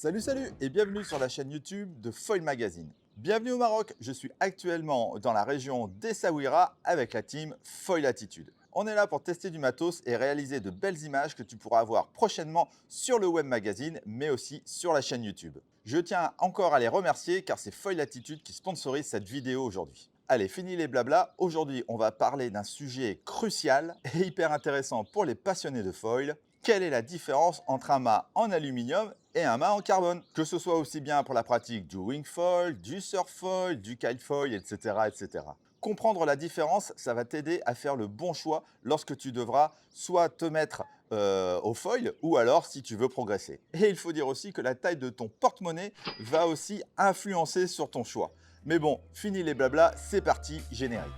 Salut et bienvenue sur la chaîne YouTube de Foil Magazine. Bienvenue au Maroc, je suis actuellement dans la région d'Essaouira avec la team Foil Attitude. On est là pour tester du matos et réaliser de belles images que tu pourras voir prochainement sur le web magazine mais aussi sur la chaîne YouTube. Je tiens encore à les remercier car c'est Foil Attitude qui sponsorise cette vidéo aujourd'hui. Allez, fini les blablas, aujourd'hui on va parler d'un sujet crucial et hyper intéressant pour les passionnés de foil. Quelle est la différence entre un mât en aluminium et un mât en carbone? Que ce soit aussi bien pour la pratique du wing foil, du surf foil, du kite foil, etc., etc. Comprendre la différence, ça va t'aider à faire le bon choix lorsque tu devras soit te mettre au foil ou alors si tu veux progresser. Et il faut dire aussi que la taille de ton porte-monnaie va aussi influencer sur ton choix. Mais bon, fini les blablas, c'est parti, générique.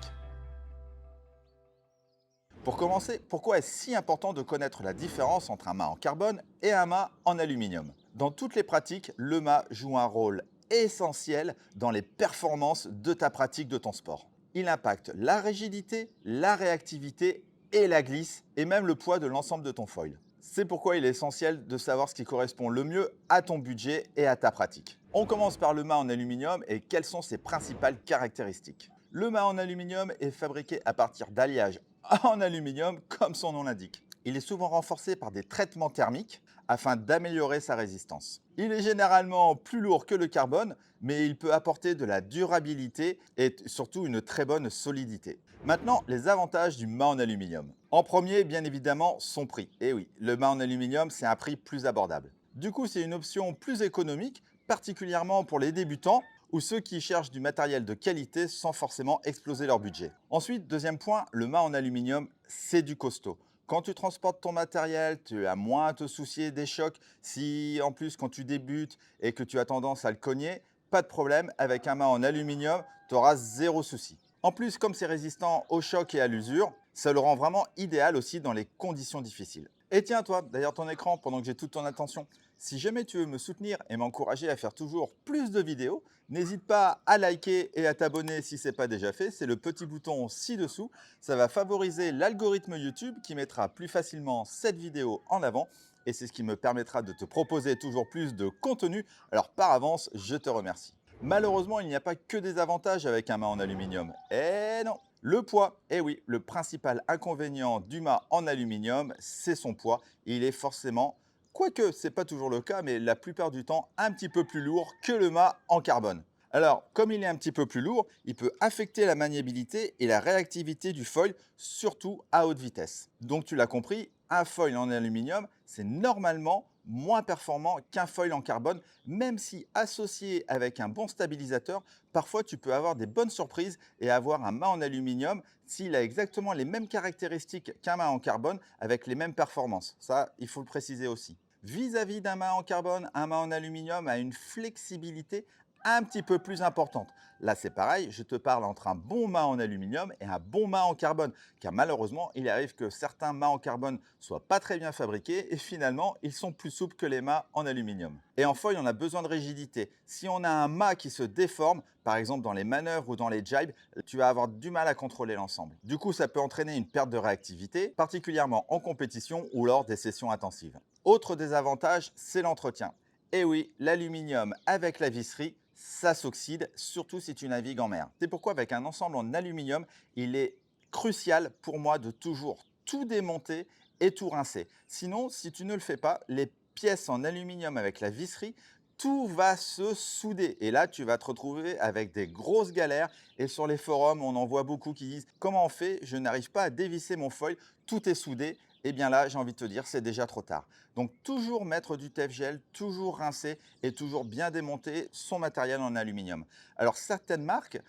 Pour commencer, pourquoi est-ce si important de connaître la différence entre un mât en carbone et un mât en aluminium? Dans toutes les pratiques, le mât joue un rôle essentiel dans les performances de ta pratique de ton sport. Il impacte la rigidité, la réactivité et la glisse, et même le poids de l'ensemble de ton foil. C'est pourquoi il est essentiel de savoir ce qui correspond le mieux à ton budget et à ta pratique. On commence par le mât en aluminium et quelles sont ses principales caractéristiques. Le mât en aluminium est fabriqué à partir d'alliages en aluminium, comme son nom l'indique. Il est souvent renforcé par des traitements thermiques afin d'améliorer sa résistance. Il est généralement plus lourd que le carbone, mais il peut apporter de la durabilité et surtout une très bonne solidité. Maintenant, les avantages du mât en aluminium. En premier, bien évidemment, son prix. Et oui, le mât en aluminium, c'est un prix plus abordable. Du coup, c'est une option plus économique, particulièrement pour les débutants ou ceux qui cherchent du matériel de qualité sans forcément exploser leur budget. Ensuite, deuxième point, le mât en aluminium, c'est du costaud. Quand tu transportes ton matériel, tu as moins à te soucier des chocs. Si en plus, quand tu débutes et que tu as tendance à le cogner, pas de problème, avec un mât en aluminium, tu auras zéro souci. En plus, comme c'est résistant au choc et à l'usure, ça le rend vraiment idéal aussi dans les conditions difficiles. Et tiens, toi, derrière ton écran, pendant que j'ai toute ton attention, si jamais tu veux me soutenir et m'encourager à faire toujours plus de vidéos, n'hésite pas à liker et à t'abonner si ce n'est pas déjà fait. C'est le petit bouton ci-dessous. Ça va favoriser l'algorithme YouTube qui mettra plus facilement cette vidéo en avant. Et c'est ce qui me permettra de te proposer toujours plus de contenu. Alors par avance, je te remercie. Malheureusement, il n'y a pas que des avantages avec un mât en aluminium. Eh non! Le poids, eh oui, le principal inconvénient du mât en aluminium, c'est son poids. Il est forcément, quoique ce n'est pas toujours le cas, mais la plupart du temps, un petit peu plus lourd que le mât en carbone. Alors, comme il est un petit peu plus lourd, il peut affecter la maniabilité et la réactivité du foil, surtout à haute vitesse. Donc tu l'as compris, un foil en aluminium, c'est normalement moins performant qu'un foil en carbone, même si associé avec un bon stabilisateur, parfois tu peux avoir des bonnes surprises et avoir un mât en aluminium s'il a exactement les mêmes caractéristiques qu'un mât en carbone avec les mêmes performances. Ça, il faut le préciser aussi. Vis-à-vis d'un mât en carbone, un mât en aluminium a une flexibilité un petit peu plus importante. Là, c'est pareil, je te parle entre un bon mât en aluminium et un bon mât en carbone, car malheureusement, il arrive que certains mâts en carbone soient pas très bien fabriqués et finalement, ils sont plus souples que les mâts en aluminium. Et en foil, on a besoin de rigidité. Si on a un mât qui se déforme, par exemple dans les manœuvres ou dans les jibes, tu vas avoir du mal à contrôler l'ensemble. Du coup, ça peut entraîner une perte de réactivité, particulièrement en compétition ou lors des sessions intensives. Autre désavantage, c'est l'entretien. Et oui, l'aluminium avec la visserie, ça s'oxyde, surtout si tu navigues en mer. C'est pourquoi avec un ensemble en aluminium, il est crucial pour moi de toujours tout démonter et tout rincer. Sinon, si tu ne le fais pas, les pièces en aluminium avec la visserie, tout va se souder. Et là, tu vas te retrouver avec des grosses galères. Et sur les forums, on en voit beaucoup qui disent « Comment on fait? Je n'arrive pas à dévisser mon foil, tout est soudé. » Eh bien là, j'ai envie de te dire, c'est déjà trop tard. Donc toujours mettre du TEF-gel, toujours rincer et toujours bien démonter son matériel en aluminium. Alors certaines marques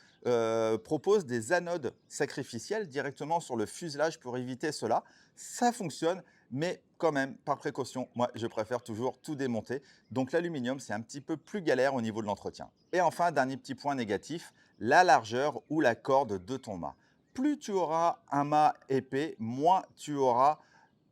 proposent des anodes sacrificielles directement sur le fuselage pour éviter cela. Ça fonctionne, mais quand même, par précaution, moi je préfère toujours tout démonter. Donc l'aluminium, c'est un petit peu plus galère au niveau de l'entretien. Et enfin, dernier petit point négatif, la largeur ou la corde de ton mât. Plus tu auras un mât épais, moins tu auras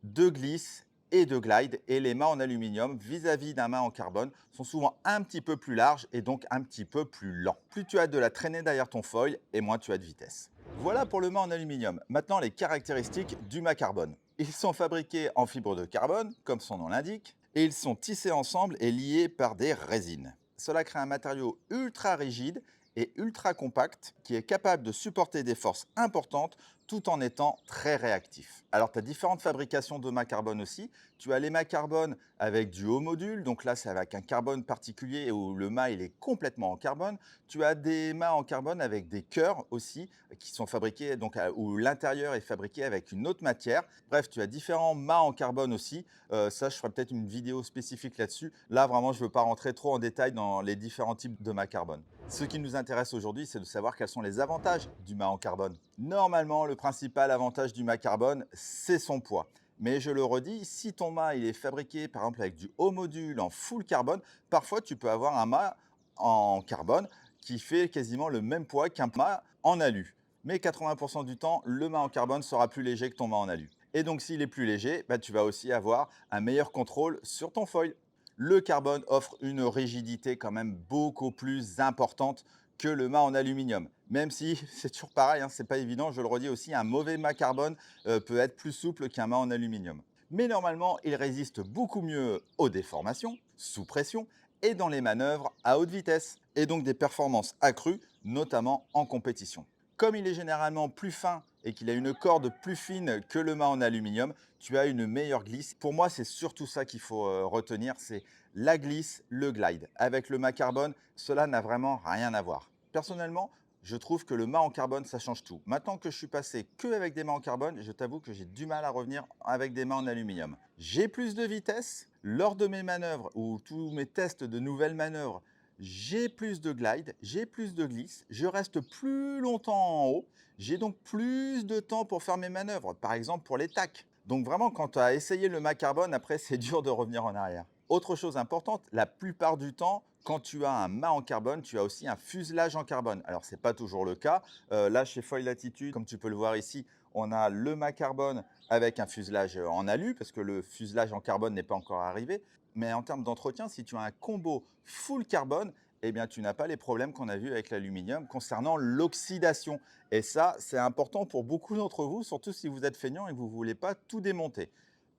de glisse et de glide, et les mâts en aluminium vis-à-vis d'un mât en carbone sont souvent un petit peu plus larges et donc un petit peu plus lents. Plus tu as de la traînée derrière ton foil et moins tu as de vitesse. Voilà pour le mât en aluminium. Maintenant les caractéristiques du mât carbone. Ils sont fabriqués en fibre de carbone, comme son nom l'indique, et ils sont tissés ensemble et liés par des résines. Cela crée un matériau ultra rigide et ultra compact qui est capable de supporter des forces importantes tout en étant très réactif. Alors, tu as différentes fabrications de mâts carbone aussi. Tu as les mâts carbone avec du haut module, donc là, c'est avec un carbone particulier où le mât il est complètement en carbone. Tu as des mâts en carbone avec des cœurs aussi qui sont fabriqués, donc où l'intérieur est fabriqué avec une autre matière. Bref, tu as différents mâts en carbone aussi. Ça, je ferai peut-être une vidéo spécifique là-dessus. Là, vraiment, je ne veux pas rentrer trop en détail dans les différents types de mâts carbone. Ce qui nous intéresse aujourd'hui, c'est de savoir quels sont les avantages du mât en carbone. Normalement, le principal avantage du mât carbone, c'est son poids. Mais je le redis, si ton mât il est fabriqué par exemple avec du haut module en full carbone, parfois tu peux avoir un mât en carbone qui fait quasiment le même poids qu'un mât en alu. Mais 80% du temps, le mât en carbone sera plus léger que ton mât en alu. Et donc s'il est plus léger, tu vas aussi avoir un meilleur contrôle sur ton foil. Le carbone offre une rigidité quand même beaucoup plus importante que le mât en aluminium. Même si c'est toujours pareil, hein, c'est pas évident, je le redis aussi, un mauvais mât carbone peut être plus souple qu'un mât en aluminium. Mais normalement, il résiste beaucoup mieux aux déformations, sous pression et dans les manœuvres à haute vitesse, et donc des performances accrues, notamment en compétition. Comme il est généralement plus fin et qu'il a une corde plus fine que le mât en aluminium, tu as une meilleure glisse. Pour moi, c'est surtout ça qu'il faut retenir, c'est la glisse, le glide. Avec le mât carbone, cela n'a vraiment rien à voir. Personnellement, je trouve que le mât en carbone, ça change tout. Maintenant que je suis passé que avec des mâts en carbone, je t'avoue que j'ai du mal à revenir avec des mâts en aluminium. J'ai plus de vitesse lors de mes manœuvres ou tous mes tests de nouvelles manœuvres. J'ai plus de glide, j'ai plus de glisse, je reste plus longtemps en haut, j'ai donc plus de temps pour faire mes manœuvres, par exemple pour les tacs. Donc vraiment, quand tu as essayé le mât carbone, après, c'est dur de revenir en arrière. Autre chose importante, la plupart du temps, quand tu as un mât en carbone, tu as aussi un fuselage en carbone. Alors, ce n'est pas toujours le cas. Là, chez Foil Latitude, comme tu peux le voir ici, on a le mât carbone avec un fuselage en alu, parce que le fuselage en carbone n'est pas encore arrivé. Mais en termes d'entretien, si tu as un combo full carbone, eh bien, tu n'as pas les problèmes qu'on a vus avec l'aluminium concernant l'oxydation. Et ça, c'est important pour beaucoup d'entre vous, surtout si vous êtes feignant et que vous ne voulez pas tout démonter.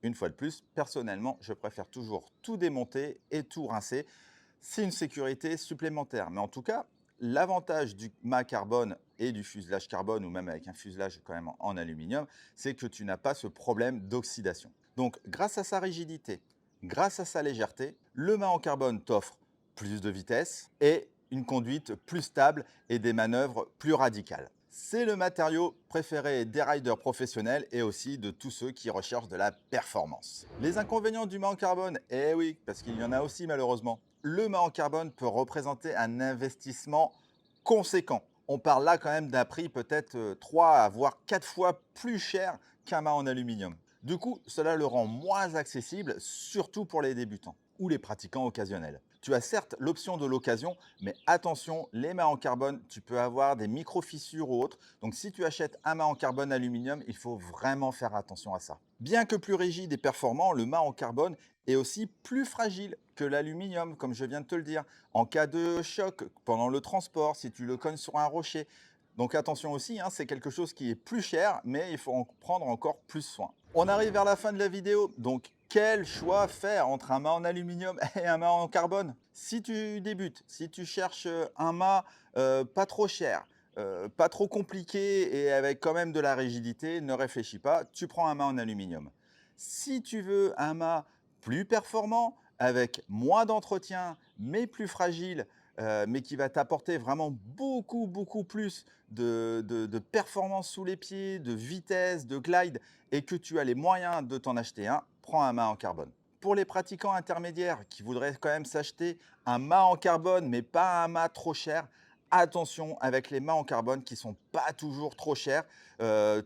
Une fois de plus, personnellement, je préfère toujours tout démonter et tout rincer. C'est une sécurité supplémentaire. Mais en tout cas, l'avantage du mât carbone et du fuselage carbone, ou même avec un fuselage quand même en aluminium, c'est que tu n'as pas ce problème d'oxydation. Donc, grâce à sa rigidité, grâce à sa légèreté, le mât en carbone t'offre plus de vitesse et une conduite plus stable et des manœuvres plus radicales. C'est le matériau préféré des riders professionnels et aussi de tous ceux qui recherchent de la performance. Les inconvénients du mât en carbone, eh oui, parce qu'il y en a aussi malheureusement. Le mât en carbone peut représenter un investissement conséquent. On parle là quand même d'un prix peut-être 3 voire 4 fois plus cher qu'un mât en aluminium. Du coup, cela le rend moins accessible, surtout pour les débutants ou les pratiquants occasionnels. Tu as certes l'option de l'occasion, mais attention, les mâts en carbone, tu peux avoir des micro-fissures ou autres. Donc si tu achètes un mât en carbone aluminium, il faut vraiment faire attention à ça. Bien que plus rigide et performant, le mât en carbone est aussi plus fragile que l'aluminium, comme je viens de te le dire. En cas de choc pendant le transport, si tu le cognes sur un rocher. Donc attention aussi, hein, c'est quelque chose qui est plus cher, mais il faut en prendre encore plus soin. On arrive vers la fin de la vidéo, donc quel choix faire entre un mât en aluminium et un mât en carbone? Si tu débutes, si tu cherches un mât pas trop cher, pas trop compliqué et avec quand même de la rigidité, ne réfléchis pas, tu prends un mât en aluminium. Si tu veux un mât plus performant, avec moins d'entretien, mais plus fragile, mais qui va t'apporter vraiment beaucoup, beaucoup plus de performance sous les pieds, de vitesse, de glide, et que tu as les moyens de t'en acheter un, prends un mât en carbone. Pour les pratiquants intermédiaires qui voudraient quand même s'acheter un mât en carbone, mais pas un mât trop cher, attention avec les mâts en carbone qui ne sont pas toujours trop chers.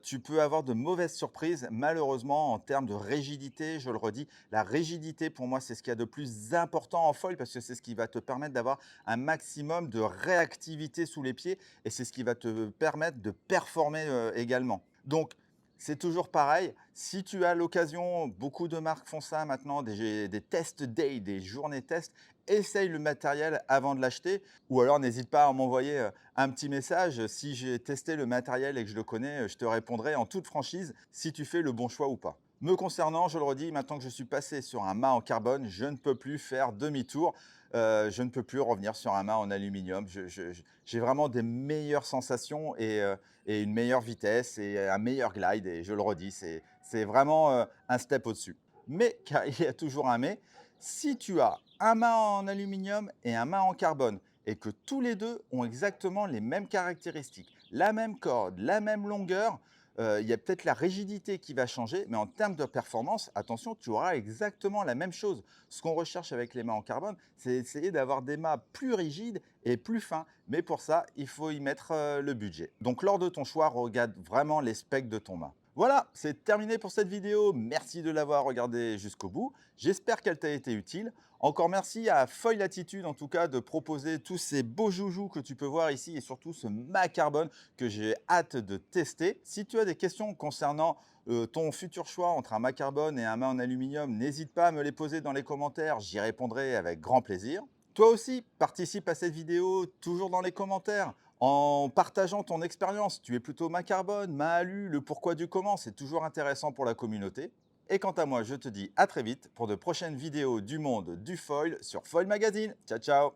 Tu peux avoir de mauvaises surprises, malheureusement, en termes de rigidité. Je le redis, la rigidité, pour moi, c'est ce qu'il y a de plus important en foil parce que c'est ce qui va te permettre d'avoir un maximum de réactivité sous les pieds et c'est ce qui va te permettre de performer également. Donc, c'est toujours pareil. Si tu as l'occasion, beaucoup de marques font ça maintenant, des test day, des journées test. Essaye le matériel avant de l'acheter ou alors n'hésite pas à m'envoyer un petit message. Si j'ai testé le matériel et que je le connais, je te répondrai en toute franchise si tu fais le bon choix ou pas. Me concernant, je le redis, maintenant que je suis passé sur un mât en carbone, je ne peux plus faire demi-tour. Je ne peux plus revenir sur un mât en aluminium. J'ai vraiment des meilleures sensations et une meilleure vitesse et un meilleur glide. Et je le redis, c'est vraiment un step au-dessus. Mais, car il y a toujours un mais, si tu as un mât en aluminium et un mât en carbone et que tous les deux ont exactement les mêmes caractéristiques, la même corde, la même longueur, il y a peut-être la rigidité qui va changer, mais en termes de performance, attention, tu auras exactement la même chose. Ce qu'on recherche avec les mâts en carbone, c'est essayer d'avoir des mâts plus rigides et plus fins. Mais pour ça, il faut y mettre le budget. Donc lors de ton choix, regarde vraiment les specs de ton mât. Voilà, c'est terminé pour cette vidéo. Merci de l'avoir regardée jusqu'au bout. J'espère qu'elle t'a été utile. Encore merci à Foil Latitude en tout cas de proposer tous ces beaux joujoux que tu peux voir ici et surtout ce mât carbone que j'ai hâte de tester. Si tu as des questions concernant ton futur choix entre un mât carbone et un mât en aluminium, n'hésite pas à me les poser dans les commentaires, j'y répondrai avec grand plaisir. Toi aussi, participe à cette vidéo toujours dans les commentaires en partageant ton expérience. Tu es plutôt mât carbone, mât alu, le pourquoi du comment, c'est toujours intéressant pour la communauté. Et quant à moi, je te dis à très vite pour de prochaines vidéos du monde du foil sur Foil Magazine. Ciao, ciao!